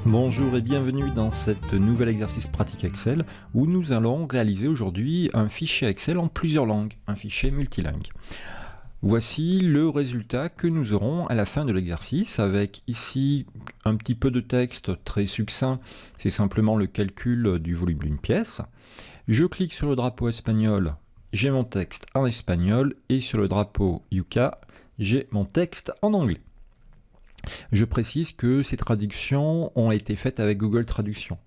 Bonjour et bienvenue dans cet nouvel exercice pratique Excel où nous allons réaliser aujourd'hui un fichier Excel en plusieurs langues, un fichier multilingue. Voici le résultat que nous aurons à la fin de l'exercice avec ici un petit peu de texte très succinct, c'est simplement le calcul du volume d'une pièce. Je clique sur le drapeau espagnol, j'ai mon texte en espagnol et sur le drapeau UK, j'ai mon texte en anglais. Je précise que ces traductions ont été faites avec Google Traduction.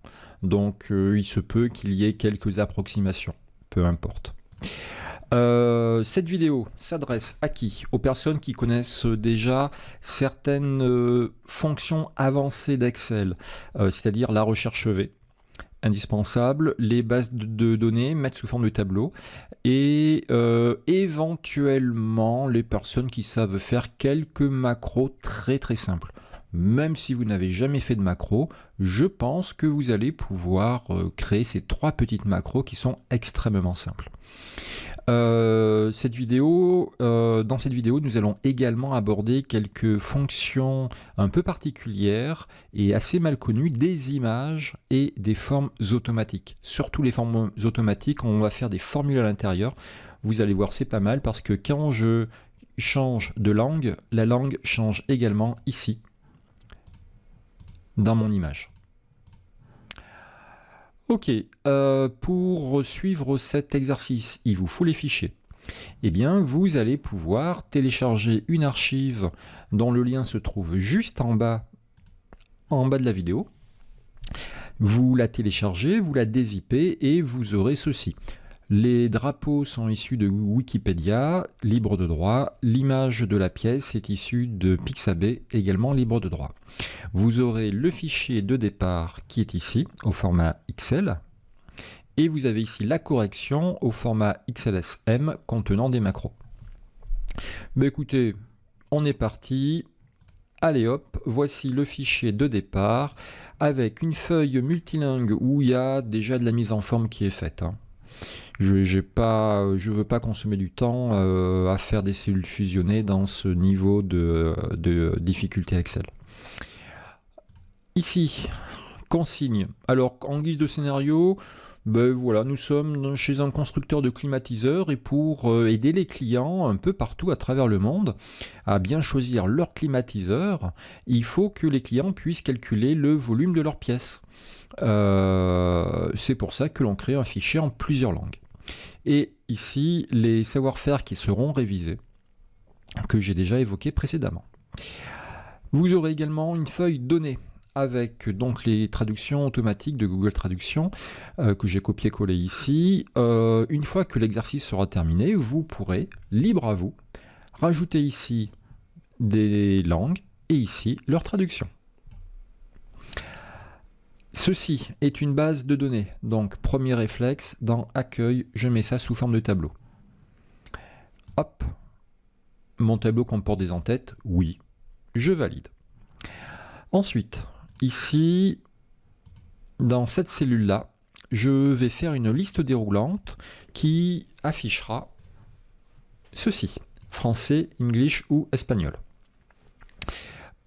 Donc il se peut qu'il y ait quelques approximations, peu importe. Cette vidéo s'adresse à qui? Aux personnes qui connaissent déjà certaines fonctions avancées d'Excel, c'est-à-dire la recherche V, indispensable, les bases de données, mettre sous forme de tableau, et éventuellement les personnes qui savent faire quelques macros très simples. Même si vous n'avez jamais fait de macros, je pense que vous allez pouvoir créer ces trois petites macros qui sont extrêmement simples. Dans cette vidéo, nous allons également aborder quelques fonctions un peu particulières et assez mal connues des images et des formes automatiques. Surtout les formes automatiques, on va faire des formules à l'intérieur. Vous allez voir, c'est pas mal parce que quand je change de langue, la langue change également ici, dans mon image. Ok, pour suivre cet exercice, il vous faut les fichiers. Eh bien, vous allez pouvoir télécharger une archive dont le lien se trouve juste en bas de la vidéo. Vous la téléchargez, vous la dézippez et vous aurez ceci. Les drapeaux sont issus de Wikipédia, libre de droit. L'image de la pièce est issue de Pixabay, également libre de droit. Vous aurez le fichier de départ qui est ici, au format XL. Et vous avez ici la correction au format XLSM contenant des macros. Ben écoutez, on est parti. Allez hop, voici le fichier de départ avec une feuille multilingue où il y a déjà de la mise en forme qui est faite. Je ne veux pas consommer du temps à faire des cellules fusionnées dans ce niveau de difficulté Excel. Ici, consigne. Alors, en guise de scénario, ben voilà, nous sommes chez un constructeur de climatiseurs et pour aider les clients un peu partout à travers le monde à bien choisir leur climatiseur, il faut que les clients puissent calculer le volume de leur pièce. C'est pour ça que l'on crée un fichier en plusieurs langues. Et ici, les savoir-faire qui seront révisés, que j'ai déjà évoqué précédemment. Vous aurez également une feuille donnée avec donc les traductions automatiques de Google Traduction que j'ai copié-collé ici. Une fois que l'exercice sera terminé, vous pourrez, libre à vous, rajouter ici des langues et ici leur traduction. Ceci est une base de données, donc premier réflexe, dans Accueil, je mets ça sous forme de tableau. Hop, mon tableau comporte des en-têtes, oui, je valide. Ensuite, ici, dans cette cellule-là, je vais faire une liste déroulante qui affichera ceci, français, English ou espagnol.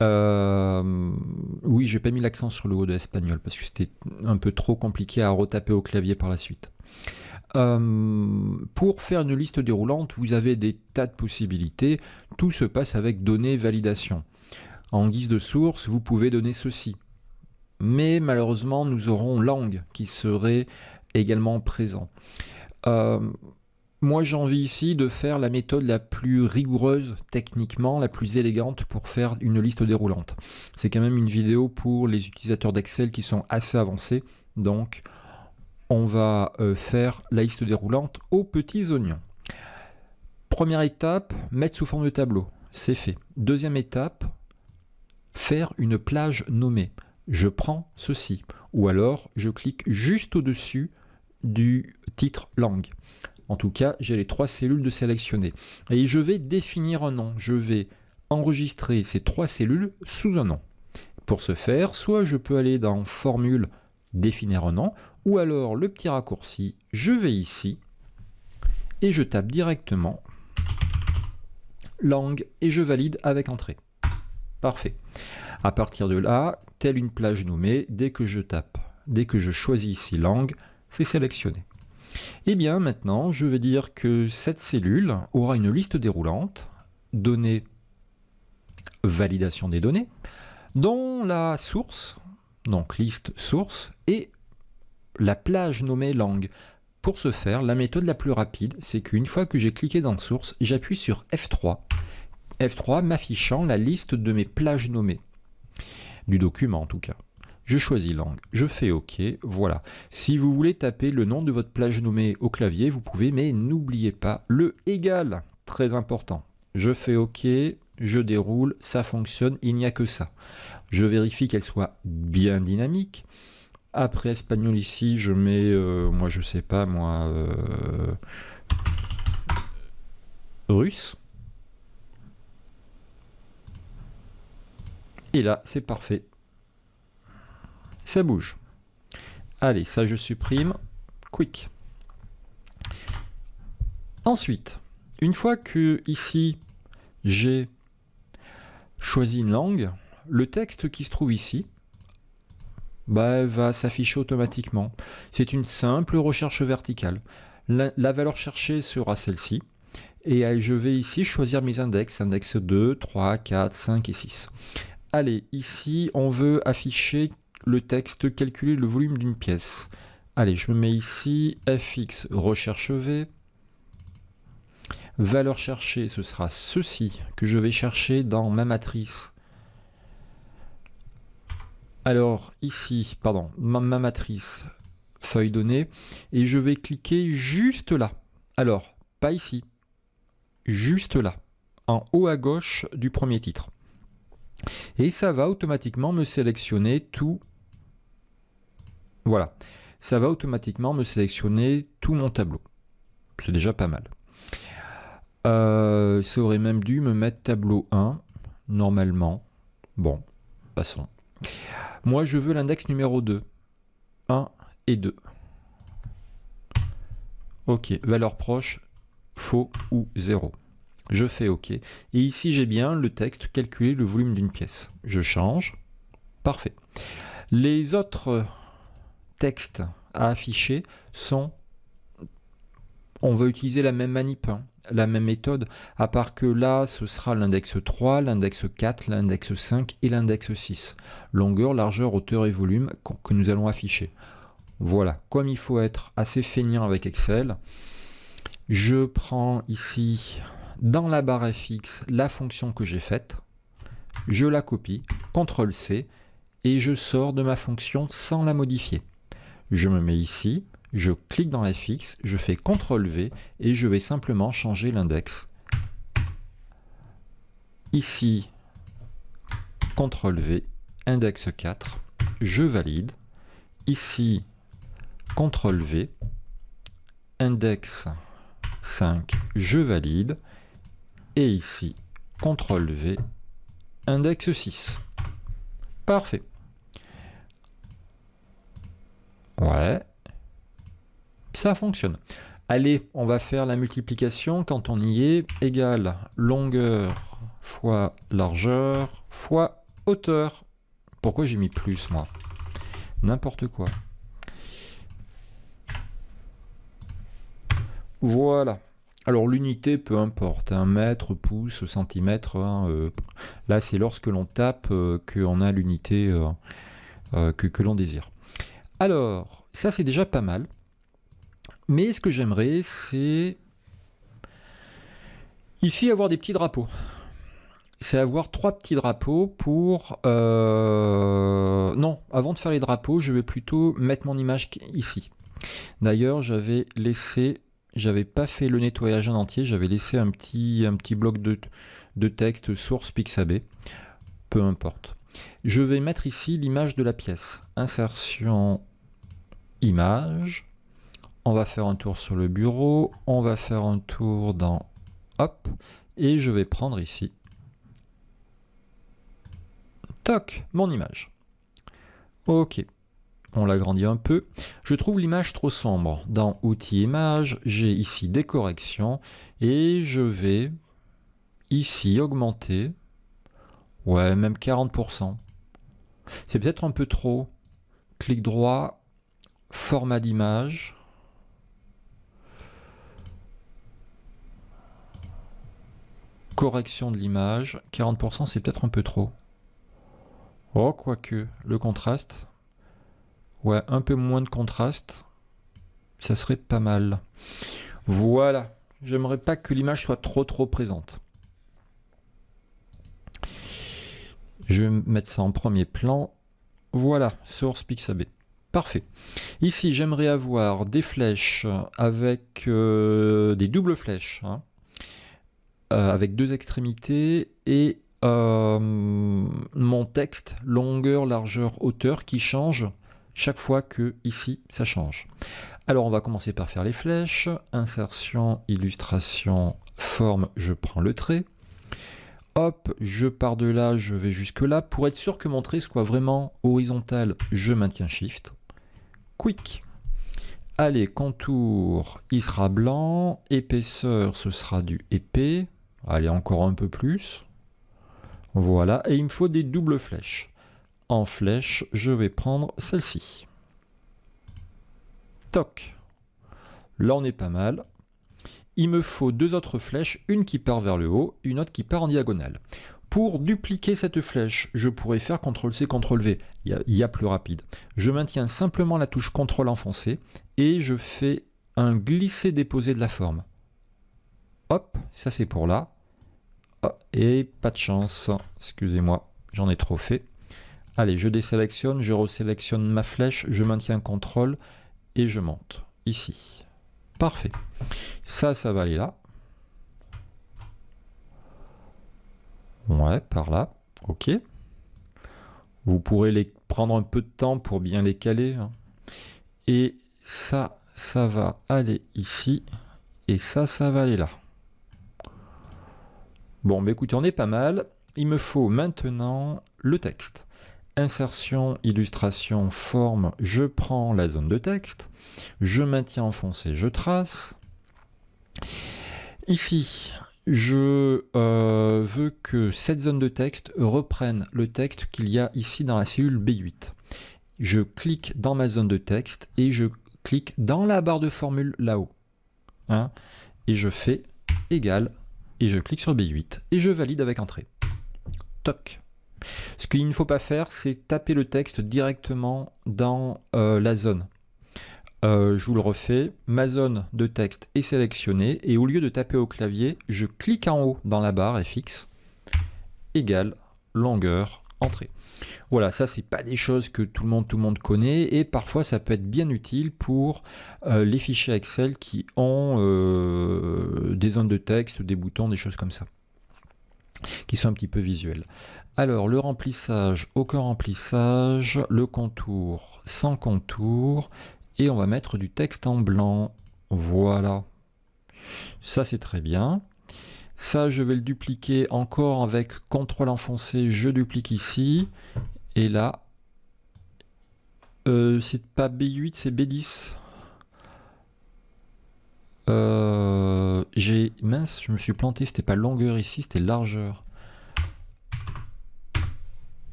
Oui, j'ai pas mis l'accent sur le haut de espagnol parce que c'était un peu trop compliqué à retaper au clavier par la suite. Pour faire une liste déroulante, vous avez des tas de possibilités. Tout se passe avec données validation. En guise de source, vous pouvez donner ceci. Mais malheureusement, nous aurons langue qui serait également présent. Moi, j'ai envie ici de faire la méthode la plus rigoureuse techniquement, la plus élégante pour faire une liste déroulante. C'est quand même une vidéo pour les utilisateurs d'Excel qui sont assez avancés. Donc, on va faire la liste déroulante aux petits oignons. Première étape, mettre sous forme de tableau. C'est fait. Deuxième étape, faire une plage nommée. Je prends ceci. Ou alors, je clique juste au-dessus du titre langue. En tout cas, j'ai les trois cellules de sélectionner. Et je vais définir un nom. Je vais enregistrer ces trois cellules sous un nom. Pour ce faire, soit je peux aller dans Formule, définir un nom, ou alors le petit raccourci, je vais ici, et je tape directement langue, et je valide avec entrée. Parfait. À partir de là, telle une plage nommée, dès que je choisis ici langue, c'est sélectionné. Et bien maintenant, je vais dire que cette cellule aura une liste déroulante, données, validation des données, dont la source, donc liste source, et la plage nommée langue. Pour ce faire, la méthode la plus rapide, c'est qu'une fois que j'ai cliqué dans source, j'appuie sur F3. F3 m'affichant la liste de mes plages nommées, du document en tout cas. Je choisis langue, je fais OK, voilà. Si vous voulez taper le nom de votre plage nommée au clavier, vous pouvez, mais n'oubliez pas le égal, très important. Je fais OK, je déroule, ça fonctionne, il n'y a que ça. Je vérifie qu'elle soit bien dynamique. Après espagnol ici, je mets, moi je sais pas, moi, russe. Et là, c'est parfait. Ça bouge. Allez, ça je supprime. Quick. Ensuite, une fois que ici, j'ai choisi une langue, le texte qui se trouve ici va s'afficher automatiquement. C'est une simple recherche verticale. La valeur cherchée sera celle-ci. Et je vais ici choisir mes index. Index 2, 3, 4, 5 et 6. Allez, ici, on veut afficher le texte, calculer le volume d'une pièce. Allez, je me mets ici, fx, recherche v. Valeur cherchée, ce sera ceci que je vais chercher dans ma matrice. Alors, ici, pardon, ma matrice, feuille donnée, et je vais cliquer juste là. Alors, pas ici, juste là, en haut à gauche du premier titre. Et ça va automatiquement me sélectionner tout. Voilà, ça va automatiquement me sélectionner tout mon tableau. C'est déjà pas mal. Ça aurait même dû me mettre tableau 1, normalement. Bon, passons. Moi, je veux l'index numéro 2. 1 et 2. OK, valeur proche, faux ou 0. Je fais OK. Et ici, j'ai bien le texte, calculer le volume d'une pièce. Je change. Parfait. Les autres textes à afficher sont... On va utiliser la même manip, hein, la même méthode, à part que là, ce sera l'index 3, l'index 4, l'index 5 et l'index 6. Longueur, largeur, hauteur et volume que nous allons afficher. Voilà, comme il faut être assez feignant avec Excel, je prends ici... Dans la barre fx, la fonction que j'ai faite, je la copie, CTRL-C, et je sors de ma fonction sans la modifier. Je me mets ici, je clique dans fx, je fais CTRL-V, et je vais simplement changer l'index. Ici, CTRL-V, index 4, je valide. Ici, CTRL-V, index 5, je valide. Et ici, CTRL-V, index 6. Parfait. Ouais. Ça fonctionne. Allez, on va faire la multiplication quand on y est. Égale longueur fois largeur fois hauteur. Pourquoi j'ai mis plus, moi? N'importe quoi. Voilà. Alors l'unité, peu importe, un mètre, pouce, centimètre, hein, là c'est lorsque l'on tape qu'on a l'unité que l'on désire. Alors, ça c'est déjà pas mal, mais ce que j'aimerais c'est ici avoir des petits drapeaux. C'est avoir 3 petits drapeaux pour... Non, avant de faire les drapeaux, je vais plutôt mettre mon image ici. D'ailleurs, j'avais laissé... J'avais pas fait le nettoyage en entier, j'avais laissé un petit bloc de texte source Pixabay. Peu importe. Je vais mettre ici l'image de la pièce. Insertion, image. On va faire un tour sur le bureau. On va faire un tour dans... Hop. Et je vais prendre ici. Toc, mon image. Ok, on l'agrandit un peu. Je trouve l'image trop sombre. Dans Outils Images, j'ai ici des corrections et je vais ici augmenter, ouais, même 40%. C'est peut-être un peu trop. Clic droit, format d'image. Correction de l'image, 40% c'est peut-être un peu trop. Oh, quoique, le contraste, ouais, un peu moins de contraste, ça serait pas mal. Voilà, j'aimerais pas que l'image soit trop présente. Je vais mettre ça en premier plan. Voilà, source Pixabay. Parfait. Ici, j'aimerais avoir des flèches avec des doubles flèches, hein, avec deux extrémités et mon texte, longueur, largeur, hauteur qui change chaque fois que ici ça change. Alors on va commencer par faire les flèches. Insertion, illustration, forme, je prends le trait. Hop, je pars de là, je vais jusque là. Pour être sûr que mon trait soit vraiment horizontal, je maintiens Shift. Quick. Allez, contour, il sera blanc. Épaisseur, ce sera du épais. Allez, encore un peu plus. Voilà, et il me faut des doubles flèches. En flèche, je vais prendre celle-ci. Toc. Là, on est pas mal. Il me faut deux autres flèches, une qui part vers le haut, une autre qui part en diagonale. Pour dupliquer cette flèche, je pourrais faire CTRL-C, CTRL-V. Il y a plus rapide. Je maintiens simplement la touche CTRL enfoncée et je fais un glisser-déposer de la forme. Hop, ça c'est pour là. Oh, et pas de chance, excusez-moi, j'en ai trop fait. Allez, je désélectionne, je resélectionne ma flèche, je maintiens CTRL et je monte ici. Parfait. Ça va aller là. Ouais, par là. Ok. Vous pourrez les prendre un peu de temps pour bien les caler. Hein. Et ça va aller ici. Et ça va aller là. Bon, bah écoutez, on est pas mal. Il me faut maintenant le texte. Insertion, illustration, forme, je prends la zone de texte. Je maintiens enfoncé, je trace. Ici, je veux que cette zone de texte reprenne le texte qu'il y a ici dans la cellule B8. Je clique dans ma zone de texte et je clique dans la barre de formule là-haut. Hein, et je fais égal et je clique sur B8 et je valide avec entrée. Toc. Ce qu'il ne faut pas faire, c'est taper le texte directement dans la zone. Je vous le refais, ma zone de texte est sélectionnée et au lieu de taper au clavier, je clique en haut dans la barre FX, égale, longueur, entrée. Voilà, ça c'est pas des choses que tout le monde connaît et parfois ça peut être bien utile pour les fichiers Excel qui ont des zones de texte, des boutons, des choses comme ça, qui sont un petit peu visuels. Alors le remplissage, aucun remplissage, le contour, sans contour. Et on va mettre du texte en blanc. Voilà. Ça, c'est très bien. Ça, je vais le dupliquer encore avec CTRL enfoncé. Je duplique ici. Et là, c'est pas B8, c'est B10. Mince, je me suis planté. C'était pas longueur ici, c'était largeur.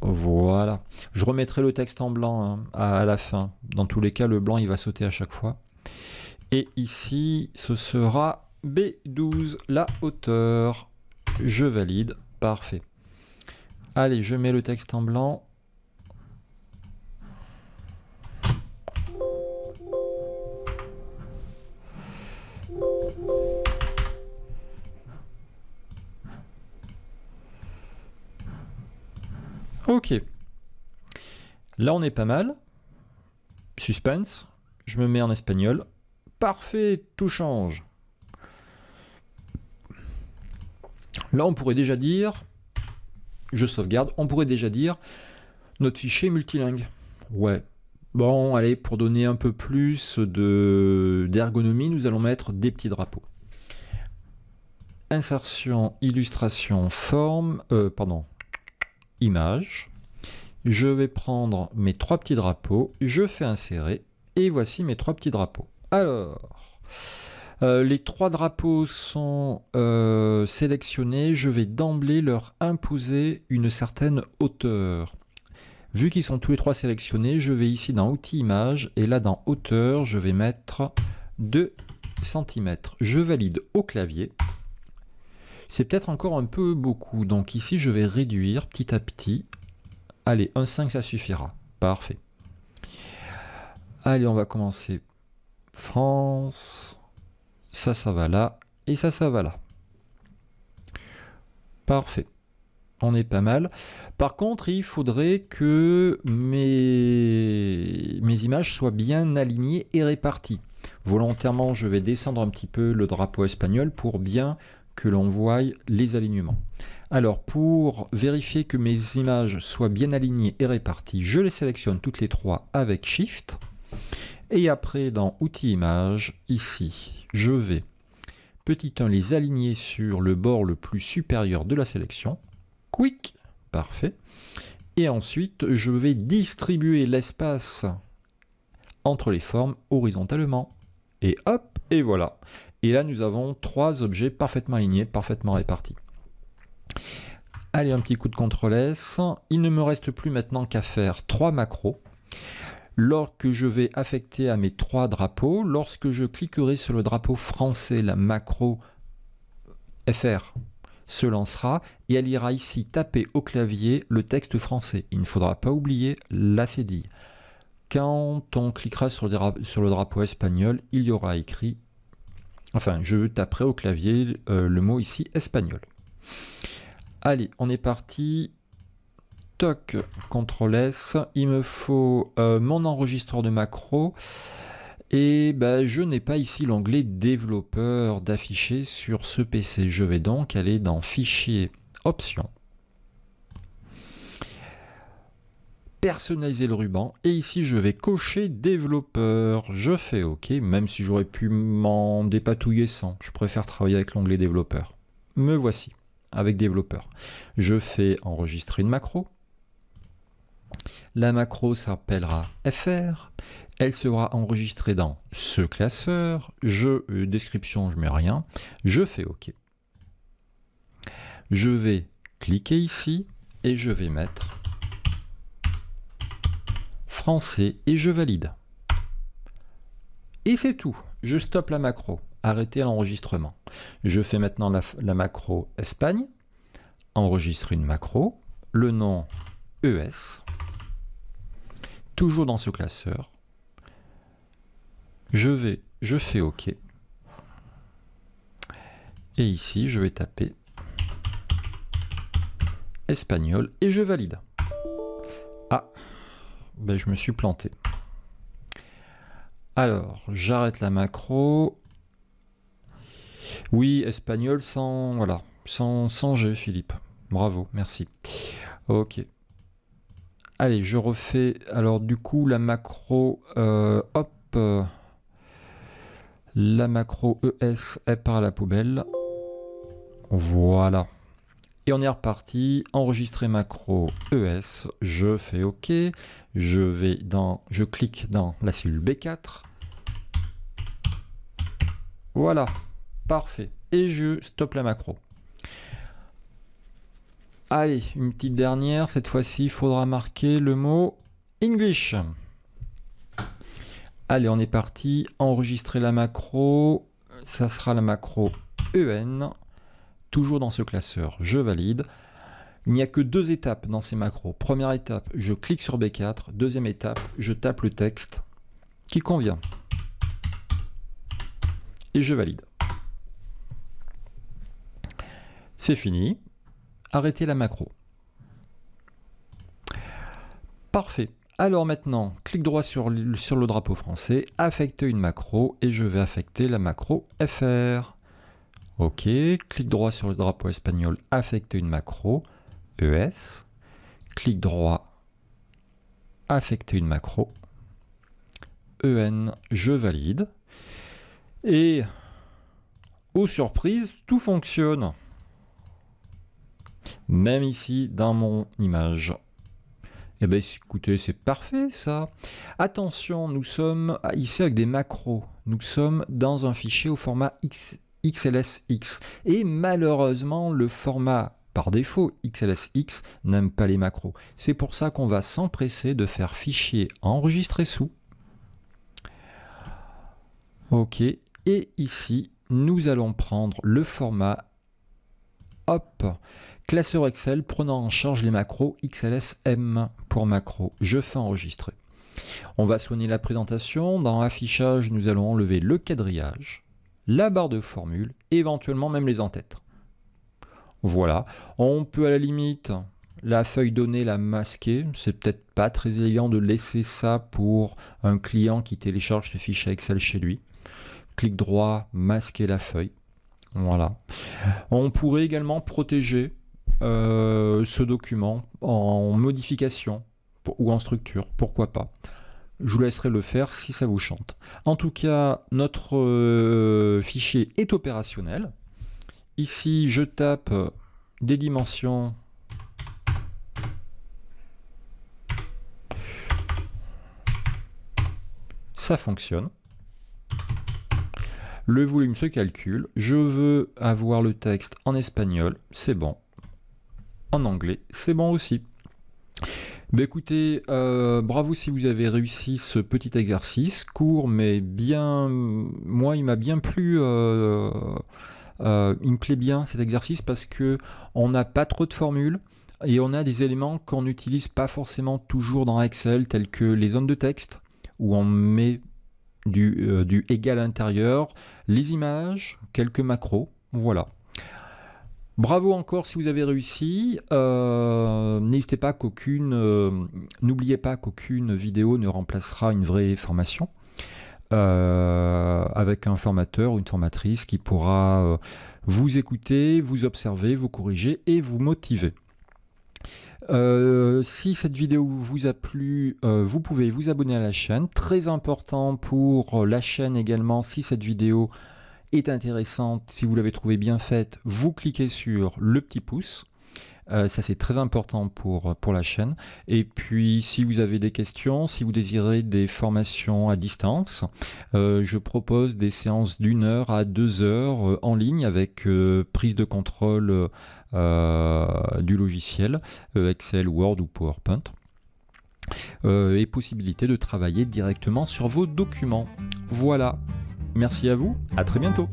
Voilà. Je remettrai le texte en blanc hein, à la fin. Dans tous les cas, le blanc, il va sauter à chaque fois. Et ici, ce sera B12, la hauteur. Je valide. Parfait. Allez, je mets le texte en blanc. Ok. Là, on est pas mal. Suspense. Je me mets en espagnol. Parfait, tout change. Là, on pourrait déjà dire, je sauvegarde, on pourrait déjà dire, notre fichier est multilingue. Ouais. Bon, allez, pour donner un peu plus d'ergonomie, nous allons mettre des petits drapeaux. Insertion, illustration, forme, image. Je vais prendre mes 3 petits drapeaux, je fais insérer, et voici mes 3 petits drapeaux. Alors, les 3 drapeaux sont sélectionnés, je vais d'emblée leur imposer une certaine hauteur. Vu qu'ils sont tous les 3 sélectionnés, je vais ici dans Outils Images, et là dans Hauteur, je vais mettre 2 cm. Je valide au clavier. C'est peut-être encore un peu beaucoup, donc ici je vais réduire petit à petit. Allez, 1,5 ça suffira. Parfait. Allez, on va commencer. France. Ça va là. Et ça va là. Parfait. On est pas mal. Par contre, il faudrait que mes images soient bien alignées et réparties. Volontairement, je vais descendre un petit peu le drapeau espagnol pour bien que l'on voie les alignements. Alors, pour vérifier que mes images soient bien alignées et réparties, je les sélectionne toutes les 3 avec Shift. Et après, dans Outils Images, ici, je vais, petit 1, les aligner sur le bord le plus supérieur de la sélection. Quick, parfait. Et ensuite, je vais distribuer l'espace entre les formes horizontalement. Et hop, et voilà. Et là, nous avons 3 objets parfaitement alignés, parfaitement répartis. Allez, un petit coup de CTRL-S. Il ne me reste plus maintenant qu'à faire 3 macros. Lorsque je vais affecter à mes 3 drapeaux, lorsque je cliquerai sur le drapeau français, la macro FR se lancera et elle ira ici taper au clavier le texte français. Il ne faudra pas oublier la cédille. Quand on cliquera sur le drapeau espagnol, il y aura écrit, enfin je taperai au clavier le mot ici espagnol. Allez, on est parti. Toc, CTRL-S. Il me faut mon enregistreur de macro. Et ben, je n'ai pas ici l'onglet développeur d'afficher sur ce PC. Je vais donc aller dans Fichier, Options, personnaliser le ruban. Et ici, je vais cocher développeur. Je fais OK, même si j'aurais pu m'en dépatouiller sans. Je préfère travailler avec l'onglet développeur. Me voici, avec développeur. Je fais enregistrer une macro. La macro s'appellera FR. Elle sera enregistrée dans ce classeur. Description, je mets rien. Je fais OK. Je vais cliquer ici et je vais mettre français et je valide. Et c'est tout. Je stoppe la macro. Arrêter l'enregistrement. Je fais maintenant la macro Espagne. Enregistrer une macro. Le nom ES. Toujours dans ce classeur. Je fais OK. Et ici, je vais taper espagnol et je valide. Ah, ben je me suis planté. Alors, j'arrête la macro. Oui, espagnol sans, voilà, sans G, Philippe. Bravo, merci. OK. Allez, je refais. Alors, du coup, la macro, hop. La macro ES est par la poubelle. Voilà. Et on est reparti. Enregistrer macro ES. Je fais OK. Je clique dans la cellule B4. Voilà. Parfait. Et je stoppe la macro. Allez, une petite dernière. Cette fois-ci, il faudra marquer le mot English. Allez, on est parti. Enregistrer la macro. Ça sera la macro EN. Toujours dans ce classeur, je valide. Il n'y a que 2 étapes dans ces macros. Première étape, je clique sur B4. Deuxième étape, je tape le texte qui convient. Et je valide. C'est fini. Arrêtez la macro. Parfait. Alors maintenant, clic droit sur le drapeau français, affecter une macro et je vais affecter la macro FR. OK, clic droit sur le drapeau espagnol, affecter une macro ES. Clic droit, affecter une macro EN, je valide. Et, aux surprises, tout fonctionne. Même ici, dans mon image. Eh bien, écoutez, c'est parfait ça. Attention, nous sommes ici avec des macros. Nous sommes dans un fichier au format XLSX. Et malheureusement, le format par défaut XLSX n'aime pas les macros. C'est pour ça qu'on va s'empresser de faire fichier enregistré sous. OK. Et ici, nous allons prendre le format, hop, classeur Excel prenant en charge les macros XLSM pour macro. Je fais enregistrer. On va soigner la présentation. Dans affichage, nous allons enlever le quadrillage, la barre de formule, éventuellement même les en-têtes. Voilà. On peut à la limite la feuille donnée la masquer. C'est peut-être pas très élégant de laisser ça pour un client qui télécharge ses fichiers Excel chez lui. Clic droit, masquer la feuille. Voilà. On pourrait également protéger ce document en modification ou en structure, pourquoi pas. Je vous laisserai le faire si ça vous chante. En tout cas, notre fichier est opérationnel. Ici, je tape des dimensions. Ça fonctionne. Le volume se calcule. Je veux avoir le texte en espagnol, c'est bon. En anglais, c'est bon aussi. Ben écoutez, bravo si vous avez réussi ce petit exercice, court mais bien... Moi, il m'a bien plu, il me plaît bien cet exercice parce que on n'a pas trop de formules et on a des éléments qu'on n'utilise pas forcément toujours dans Excel, tels que les zones de texte, où on met du égal intérieur, les images, quelques macros, voilà. Bravo encore si vous avez réussi. N'hésitez pas n'oubliez pas qu'aucune vidéo ne remplacera une vraie formation avec un formateur ou une formatrice qui pourra vous écouter, vous observer, vous corriger et vous motiver. Si cette vidéo vous a plu, vous pouvez vous abonner à la chaîne. Très important pour la chaîne également, si cette vidéo est intéressante, si vous l'avez trouvée bien faite, vous cliquez sur le petit pouce. Ça c'est très important pour la chaîne. Et puis si vous avez des questions, si vous désirez des formations à distance, je propose des séances d'1 heure à 2 heures en ligne avec prise de contrôle du logiciel, Excel, Word ou PowerPoint. Et possibilité de travailler directement sur vos documents. Voilà. Merci à vous, à très bientôt.